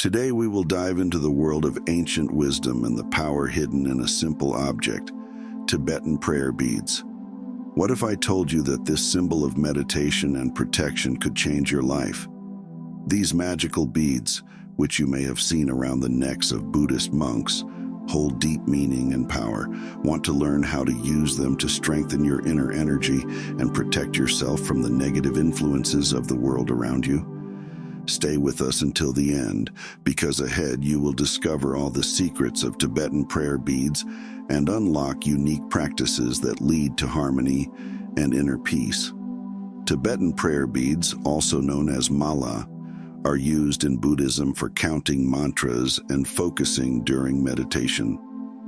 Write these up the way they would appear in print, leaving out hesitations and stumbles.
Today we will dive into the world of ancient wisdom and the power hidden in a simple object, Tibetan prayer beads. What if I told you that this symbol of meditation and protection could change your life? These magical beads, which you may have seen around the necks of Buddhist monks, hold deep meaning and power. Want to learn how to use them to strengthen your inner energy and protect yourself from the negative influences of the world around you? Stay with us until the end, because ahead you will discover all the secrets of Tibetan prayer beads and unlock unique practices that lead to harmony and inner peace. Tibetan prayer beads, also known as mala, are used in Buddhism for counting mantras and focusing during meditation.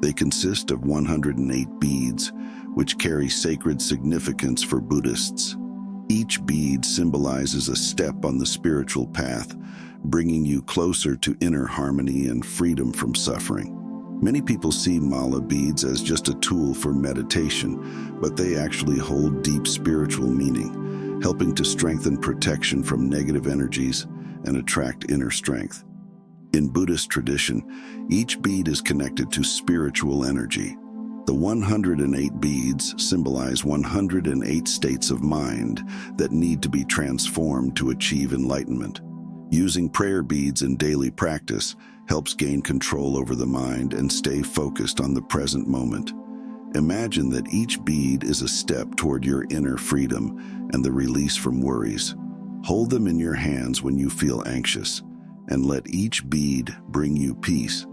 They consist of 108 beads, which carry sacred significance for Buddhists. Each bead symbolizes a step on the spiritual path, bringing you closer to inner harmony and freedom from suffering. Many people see mala beads as just a tool for meditation, but they actually hold deep spiritual meaning, helping to strengthen protection from negative energies and attract inner strength. In Buddhist tradition, each bead is connected to spiritual energy. The 108 beads symbolize 108 states of mind that need to be transformed to achieve enlightenment. Using prayer beads in daily practice helps gain control over the mind and stay focused on the present moment. Imagine that each bead is a step toward your inner freedom and the release from worries. Hold them in your hands when you feel anxious, and let each bead bring you peace.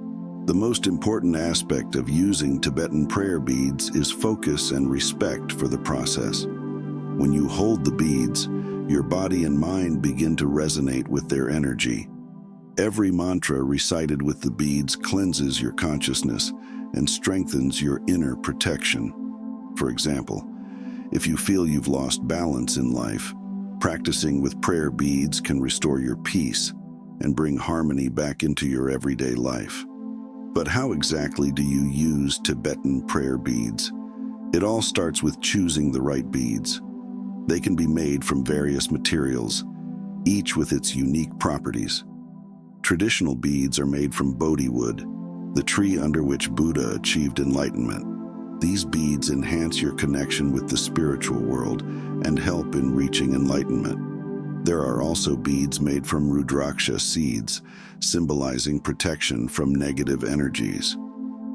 The most important aspect of using Tibetan prayer beads is focus and respect for the process. When you hold the beads, your body and mind begin to resonate with their energy. Every mantra recited with the beads cleanses your consciousness and strengthens your inner protection. For example, if you feel you've lost balance in life, practicing with prayer beads can restore your peace and bring harmony back into your everyday life. But how exactly do you use Tibetan prayer beads? It all starts with choosing the right beads. They can be made from various materials, each with its unique properties. Traditional beads are made from Bodhi wood, the tree under which Buddha achieved enlightenment. These beads enhance your connection with the spiritual world and help in reaching enlightenment. There are also beads made from Rudraksha seeds, symbolizing protection from negative energies.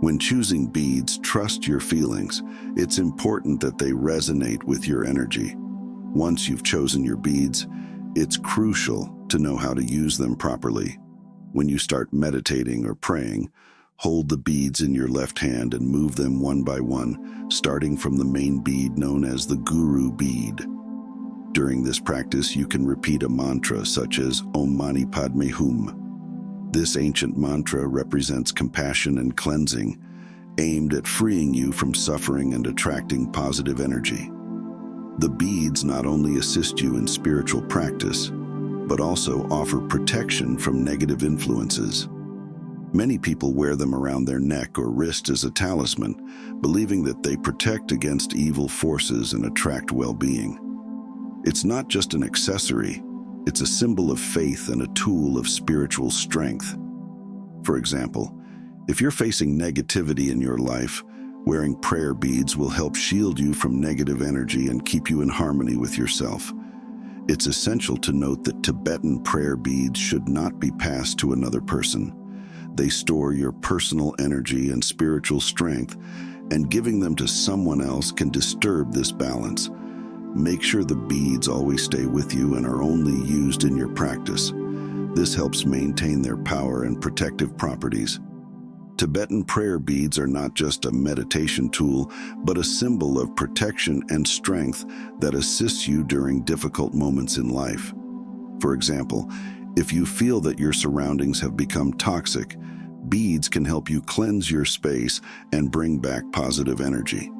When choosing beads, trust your feelings. It's important that they resonate with your energy. Once you've chosen your beads, it's crucial to know how to use them properly. When you start meditating or praying, hold the beads in your left hand and move them one by one, starting from the main bead known as the Guru bead. During this practice, you can repeat a mantra such as Om Mani Padme Hum. This ancient mantra represents compassion and cleansing, aimed at freeing you from suffering and attracting positive energy. The beads not only assist you in spiritual practice, but also offer protection from negative influences. Many people wear them around their neck or wrist as a talisman, believing that they protect against evil forces and attract well-being. It's not just an accessory, it's a symbol of faith and a tool of spiritual strength. For example, if you're facing negativity in your life, wearing prayer beads will help shield you from negative energy and keep you in harmony with yourself. It's essential to note that Tibetan prayer beads should not be passed to another person. They store your personal energy and spiritual strength, and giving them to someone else can disturb this balance. Make sure the beads always stay with you and are only used in your practice. This helps maintain their power and protective properties. Tibetan prayer beads are not just a meditation tool, but a symbol of protection and strength that assists you during difficult moments in life. For example, if you feel that your surroundings have become toxic, beads can help you cleanse your space and bring back positive energy.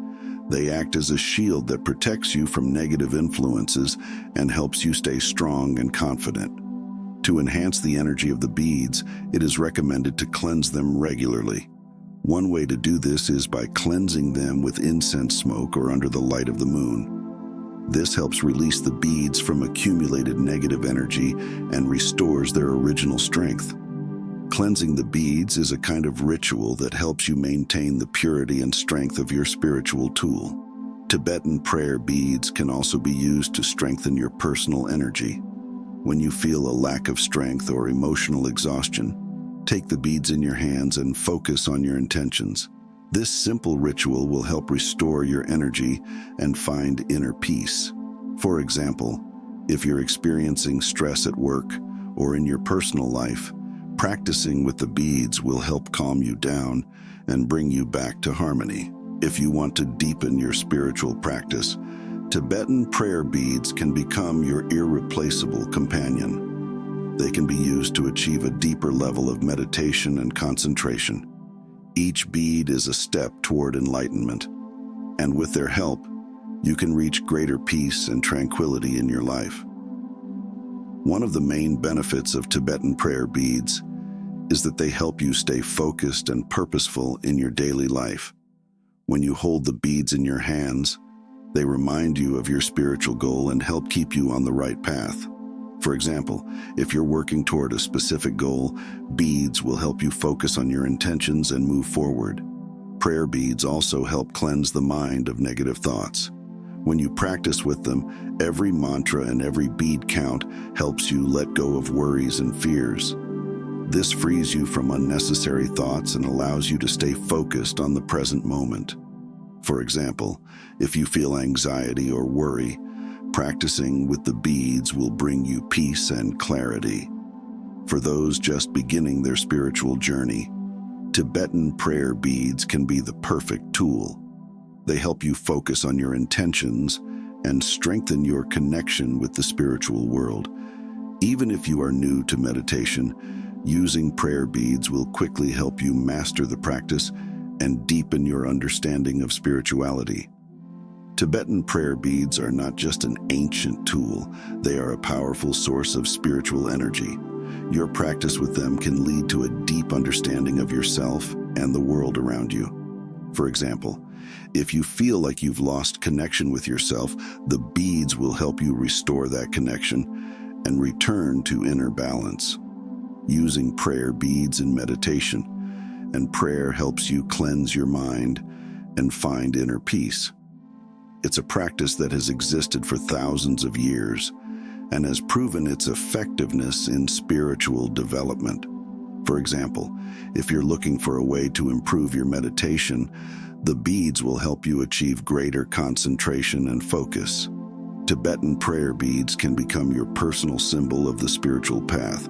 They act as a shield that protects you from negative influences and helps you stay strong and confident. To enhance the energy of the beads, it is recommended to cleanse them regularly. One way to do this is by cleansing them with incense smoke or under the light of the moon. This helps release the beads from accumulated negative energy and restores their original strength. Cleansing the beads is a kind of ritual that helps you maintain the purity and strength of your spiritual tool. Tibetan prayer beads can also be used to strengthen your personal energy. When you feel a lack of strength or emotional exhaustion, take the beads in your hands and focus on your intentions. This simple ritual will help restore your energy and find inner peace. For example, if you're experiencing stress at work or in your personal life, practicing with the beads will help calm you down and bring you back to harmony. If you want to deepen your spiritual practice, Tibetan prayer beads can become your irreplaceable companion. They can be used to achieve a deeper level of meditation and concentration. Each bead is a step toward enlightenment, and with their help, you can reach greater peace and tranquility in your life. One of the main benefits of Tibetan prayer beads is that they help you stay focused and purposeful in your daily life. When you hold the beads in your hands, they remind you of your spiritual goal and help keep you on the right path. For example, if you're working toward a specific goal, beads will help you focus on your intentions and move forward. Prayer beads also help cleanse the mind of negative thoughts. When you practice with them, every mantra and every bead count helps you let go of worries and fears. This frees you from unnecessary thoughts and allows you to stay focused on the present moment. For example, if you feel anxiety or worry, practicing with the beads will bring you peace and clarity. For those just beginning their spiritual journey, Tibetan prayer beads can be the perfect tool. They help you focus on your intentions and strengthen your connection with the spiritual world. Even if you are new to meditation, using prayer beads will quickly help you master the practice and deepen your understanding of spirituality. Tibetan prayer beads are not just an ancient tool, they are a powerful source of spiritual energy. Your practice with them can lead to a deep understanding of yourself and the world around you. For example, if you feel like you've lost connection with yourself, the beads will help you restore that connection and return to inner balance. Using prayer beads in meditation and prayer helps you cleanse your mind and find inner peace. It's a practice that has existed for thousands of years and has proven its effectiveness in spiritual development. For example, if you're looking for a way to improve your meditation, the beads will help you achieve greater concentration and focus. Tibetan prayer beads can become your personal symbol of the spiritual path.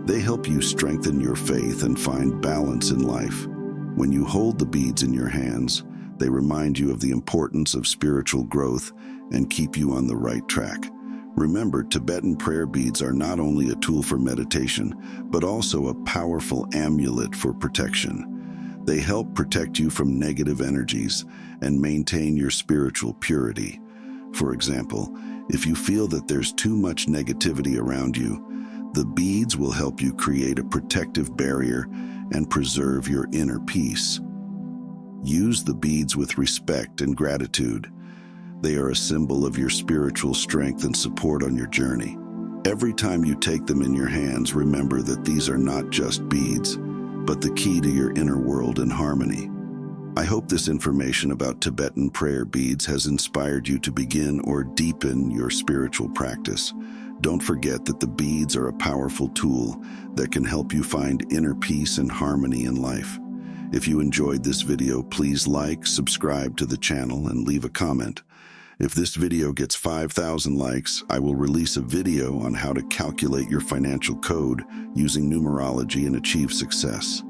They help you strengthen your faith and find balance in life. When you hold the beads in your hands, they remind you of the importance of spiritual growth and keep you on the right track. Remember, Tibetan prayer beads are not only a tool for meditation, but also a powerful amulet for protection. They help protect you from negative energies and maintain your spiritual purity. For example, if you feel that there's too much negativity around you, the beads will help you create a protective barrier and preserve your inner peace. Use the beads with respect and gratitude. They are a symbol of your spiritual strength and support on your journey. Every time you take them in your hands, remember that these are not just beads, but the key to your inner world and harmony. I hope this information about Tibetan prayer beads has inspired you to begin or deepen your spiritual practice. Don't forget that the beads are a powerful tool that can help you find inner peace and harmony in life. If you enjoyed this video, please like, subscribe to the channel, and leave a comment. If this video gets 5,000 likes, I will release a video on how to calculate your financial code using numerology and achieve success.